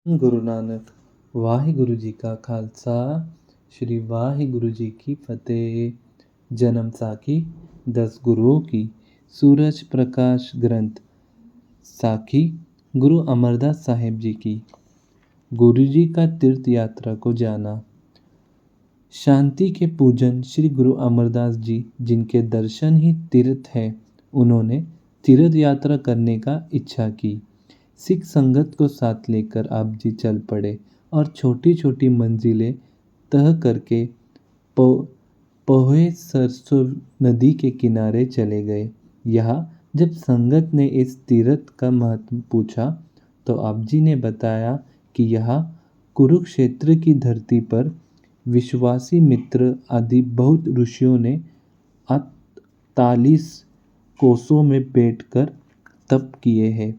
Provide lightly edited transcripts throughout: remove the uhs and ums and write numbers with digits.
गुरु नानक वाहिगुरु जी का खालसा श्री वाहिगुरु जी की फतेह। जन्म साखी 10 गुरुओं की। सूरज प्रकाश ग्रंथ साखी गुरु अमरदास साहेब जी की। गुरु जी का तीर्थ यात्रा को जाना। शांति के पूजन श्री गुरु अमरदास जी, जिनके दर्शन ही तीर्थ है, उन्होंने तीर्थ यात्रा करने का इच्छा की। सिख संगत को साथ लेकर आप जी चल पड़े और छोटी छोटी मंजिलें तय करके पोहे सरसों नदी के किनारे चले गए। यहाँ जब संगत ने इस तीर्थ का महत्व पूछा तो आप जी ने बताया कि यह कुरुक्षेत्र की धरती पर विश्वासी मित्र आदि बहुत ऋषियों ने 48 कोसों में बैठकर तप किए हैं।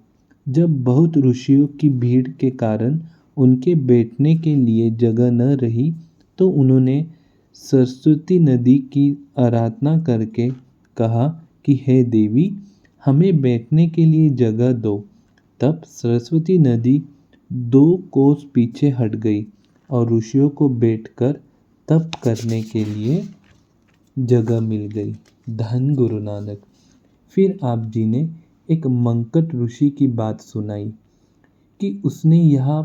जब बहुत ऋषियों की भीड़ के कारण उनके बैठने के लिए जगह न रही तो उन्होंने सरस्वती नदी की आराधना करके कहा कि हे देवी, हमें बैठने के लिए जगह दो। तब सरस्वती नदी 2 कोस पीछे हट गई और ऋषियों को बैठकर तप करने के लिए जगह मिल गई। धन गुरु नानक। फिर आप जी ने एक मंकट ऋषि की बात सुनाई कि उसने यहाँ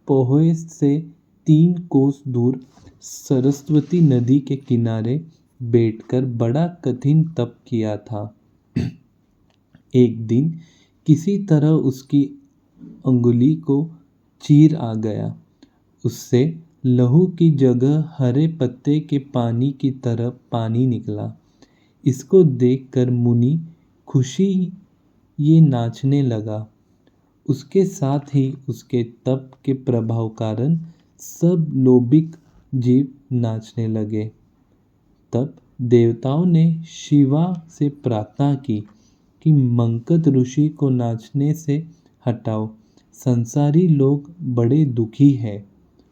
पोहे से 3 कोस दूर सरस्वती नदी के किनारे बैठकर बड़ा कठिन तप किया था। एक दिन किसी तरह उसकी अंगुली को चीर आ गया। उससे लहू की जगह हरे पत्ते के पानी की तरह पानी निकला। इसको देखकर मुनि खुशी ये नाचने लगा। उसके साथ ही उसके तप के प्रभाव कारण सब लोभिक जीव नाचने लगे। तब देवताओं ने शिवा से प्रार्थना की कि मंकट ऋषि को नाचने से हटाओ, संसारी लोग बड़े दुखी हैं।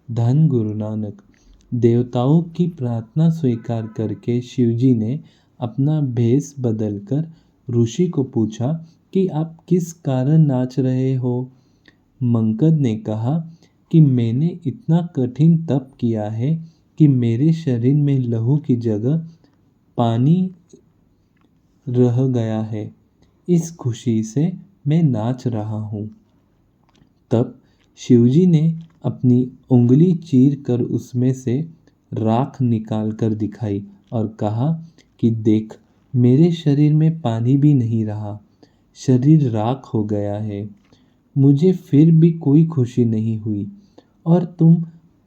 धन गुरु नानक। देवताओं की प्रार्थना स्वीकार करके शिवजी ने अपना भेष बदलकर ऋषि को पूछा कि आप किस कारण नाच रहे हो। मंकद ने कहा कि मैंने इतना कठिन तप किया है कि मेरे शरीर में लहू की जगह पानी रह गया है। इस खुशी से मैं नाच रहा हूँ। तब शिवजी ने अपनी उंगली चीर कर उसमें से राख निकाल कर दिखाई और कहा कि देख, मेरे शरीर में पानी भी नहीं रहा, शरीर राख हो गया है। मुझे फिर भी कोई खुशी नहीं हुई और तुम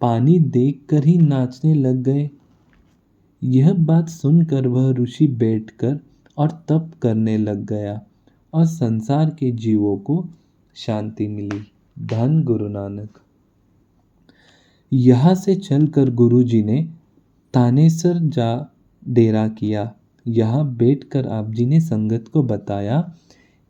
पानी देखकर ही नाचने लग गए। यह बात सुनकर वह ऋषि बैठकर और तप करने लग गया और संसार के जीवों को शांति मिली। धन गुरु नानक। यहाँ से चलकर गुरु जी ने तानेसर जा डेरा किया। यहाँ बैठकर आप जी ने संगत को बताया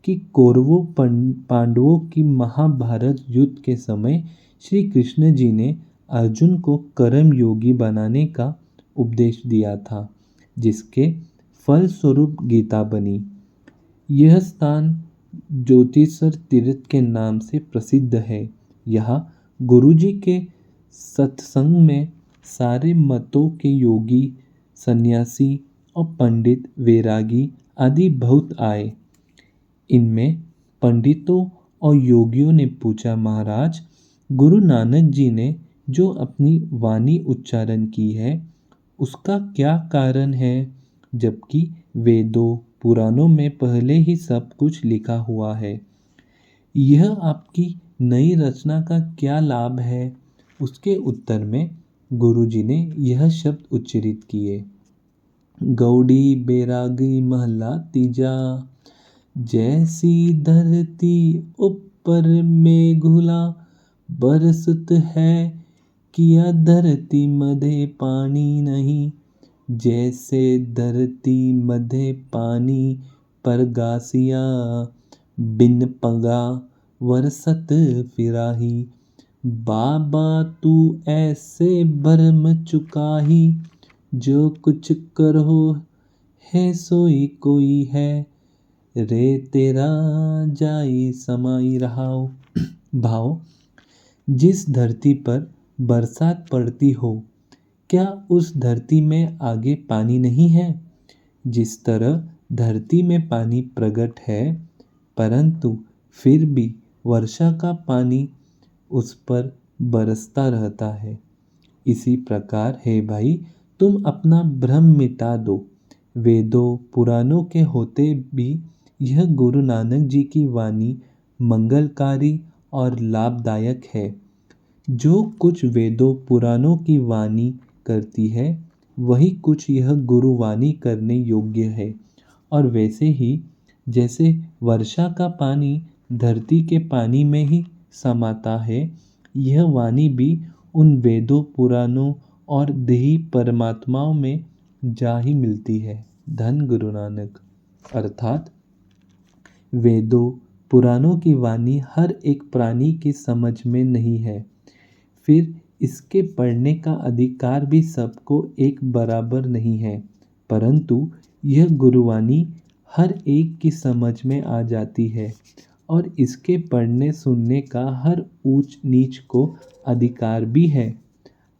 कि कौरवों पांडवों की महाभारत युद्ध के समय श्री कृष्ण जी ने अर्जुन को कर्म योगी बनाने का उपदेश दिया था, जिसके फलस्वरूप गीता बनी। यह स्थान ज्योतिषर तीर्थ के नाम से प्रसिद्ध है। यहाँ गुरुजी के सत्संग में सारे मतों के योगी, सन्यासी और पंडित, वैरागी आदि बहुत आए। इनमें पंडितों और योगियों ने पूछा, महाराज, गुरु नानक जी ने जो अपनी वाणी उच्चारण की है उसका क्या कारण है, जबकि वेदों पुराणों में पहले ही सब कुछ लिखा हुआ है। यह आपकी नई रचना का क्या लाभ है। उसके उत्तर में गुरुजी ने यह शब्द उच्चारित किए, गौड़ी बैरागी महला तीजा, जैसी धरती ऊपर मेघुला, बरसत है किया धरती मध्य पानी नहीं, जैसे धरती मध्य पानी पर गासिया, बिन पगा वरसत फिराही। बाबा तू ऐसे भरम चुकाही, जो कुछ करो है सोई कोई है, रे तेरा जाई समाई रहाओ। भाव, जिस धरती पर बरसात पड़ती हो, क्या उस धरती में आगे पानी नहीं है? जिस तरह धरती में पानी प्रकट है, परंतु फिर भी वर्षा का पानी उस पर बरसता रहता है। इसी प्रकार हे भाई, तुम अपना भ्रम मिटा दो। वेदों पुराणों के होते भी यह गुरु नानक जी की वाणी मंगलकारी और लाभदायक है। जो कुछ वेदों पुराणों की वाणी करती है, वही कुछ यह गुरुवाणी करने योग्य है। और वैसे ही जैसे वर्षा का पानी धरती के पानी में ही समाता है, यह वाणी भी उन वेदों पुराणों और देही परमात्माओं में जा ही मिलती है। धन गुरु नानक। अर्थात वेदों पुराणों की वाणी हर एक प्राणी की समझ में नहीं है, फिर इसके पढ़ने का अधिकार भी सबको एक बराबर नहीं है, परंतु यह गुरुवाणी हर एक की समझ में आ जाती है और इसके पढ़ने सुनने का हर ऊंच नीच को अधिकार भी है।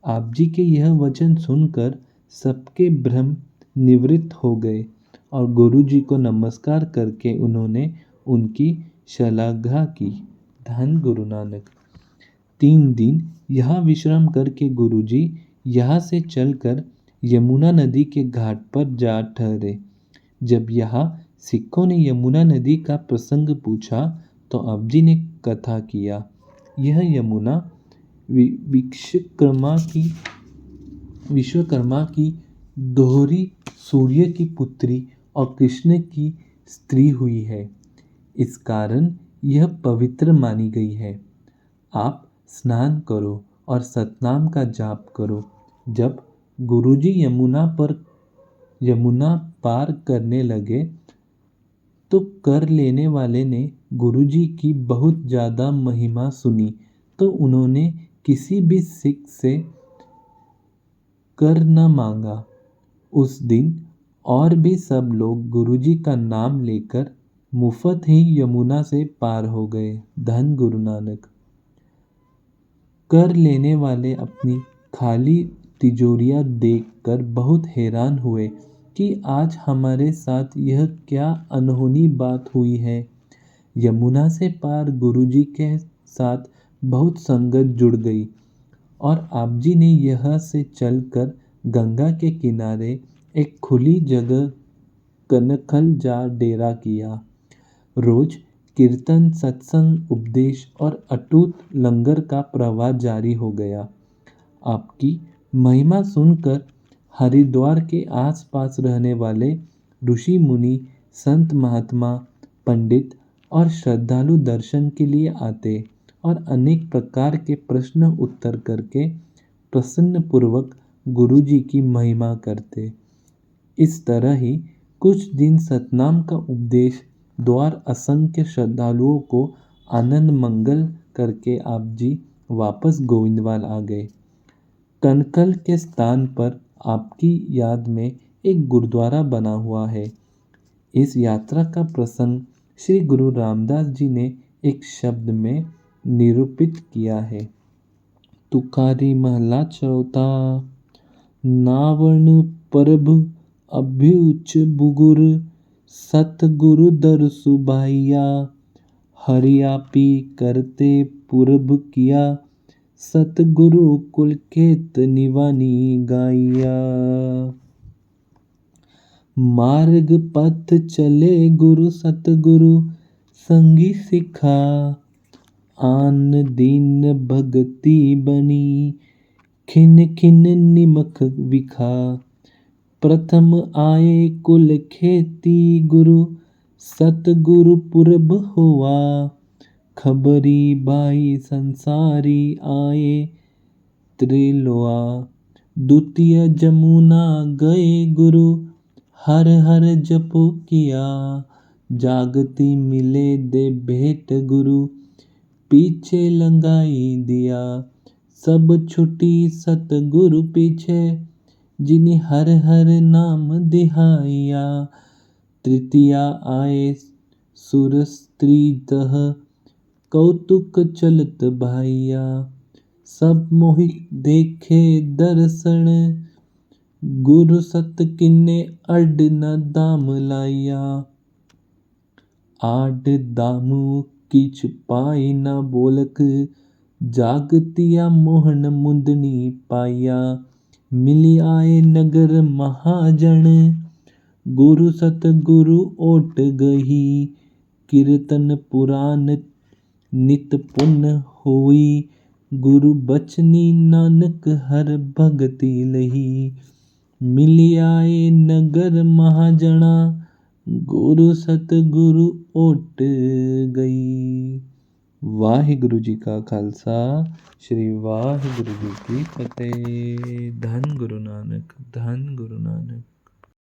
आप जी के यह वचन सुनकर सबके भ्रम निवृत्त हो गए और गुरु जी को नमस्कार करके उन्होंने उनकी श्लाघा की। धन गुरु नानक। 3 दिन यहाँ विश्राम करके गुरुजी यहाँ से चलकर यमुना नदी के घाट पर जा ठहरे। जब यहाँ सिखों ने यमुना नदी का प्रसंग पूछा तो आप जी ने कथा किया। यह यमुना विश्वकर्मा की दोहरी सूर्य की पुत्री और कृष्ण की स्त्री हुई है। इस कारण यह पवित्र मानी गई है। आप स्नान करो और सतनाम का जाप करो। जब गुरुजी यमुना पार करने लगे तो कर लेने वाले ने गुरुजी की बहुत ज़्यादा महिमा सुनी, तो उन्होंने किसी भी सिख से कर न मांगा। उस दिन और भी सब लोग गुरुजी का नाम लेकर मुफ्त ही यमुना से पार हो गए। धन गुरु नानक। कर लेने वाले अपनी खाली तिजोरियां देखकर बहुत हैरान हुए कि आज हमारे साथ यह क्या अनहोनी बात हुई है। यमुना से पार गुरुजी के साथ बहुत संगत जुड़ गई और आप जी ने यहाँ से चलकर गंगा के किनारे एक खुली जगह कनखल जा डेरा किया। रोज कीर्तन, सत्संग, उपदेश और अटूट लंगर का प्रवाह जारी हो गया। आपकी महिमा सुनकर हरिद्वार के आसपास रहने वाले ऋषि मुनि, संत महात्मा, पंडित और श्रद्धालु दर्शन के लिए आते और अनेक प्रकार के प्रश्न उत्तर करके प्रसन्न पूर्वक गुरु जी की महिमा करते। इस तरह ही कुछ दिन सतनाम का उपदेश द्वार असंख्य श्रद्धालुओं को आनंद मंगल करके आप जी वापस गोविंदवाल आ गए। कनकल के स्थान पर आपकी याद में एक गुरुद्वारा बना हुआ है। इस यात्रा का प्रसंग श्री गुरु रामदास जी ने एक शब्द में निरूपित किया है। तुकारी महला चौथा। नावण परब अभ्युच बुगुर, सतगुरु दर सुबाइया। हरियापी करते पूरब किया, सतगुरु कुल खेत निवानी गाइया। मार्ग पथ चले गुरु सतगुरु, संगी सिखा। आन दीन भगति बनी, खिन खिन निमख विखा। प्रथम आए कुल खेती गुरु, सतगुरु पुरब हुआ। खबरी भाई संसारी आए, त्रिलोआ। द्वितीय जमुना गए गुरु, हर हर जपो किया। जागती मिले दे भेंट गुरु, पीछे लंगाई दिया। सब छुटी सतगुरु पीछे, जिन्हें हर हर नाम दिहाइया। तृतीया आए सुर स्त्री दह, कौतुक चलत भाइया, सब मोहि देखे दर्शन, गुरु सत किन्ने अड न दाम लाया। आड दामु किछ पाई न बोलक, जागतिया मोहन मुंदनी पाया। मिलि आए नगर महाजन, गुरु सतगुरु ओट गही। कीर्तन पुराण नित पुन होई, गुरु बचनी नानक हर भगति लही। मिलि आए नगर महाजणा, गुरु सतगुरु ओट गई। वाहिगुरु जी का खालसा, श्री वाहिगुरु जी की फतेह। धन गुरु नानक, धन गुरु नानक।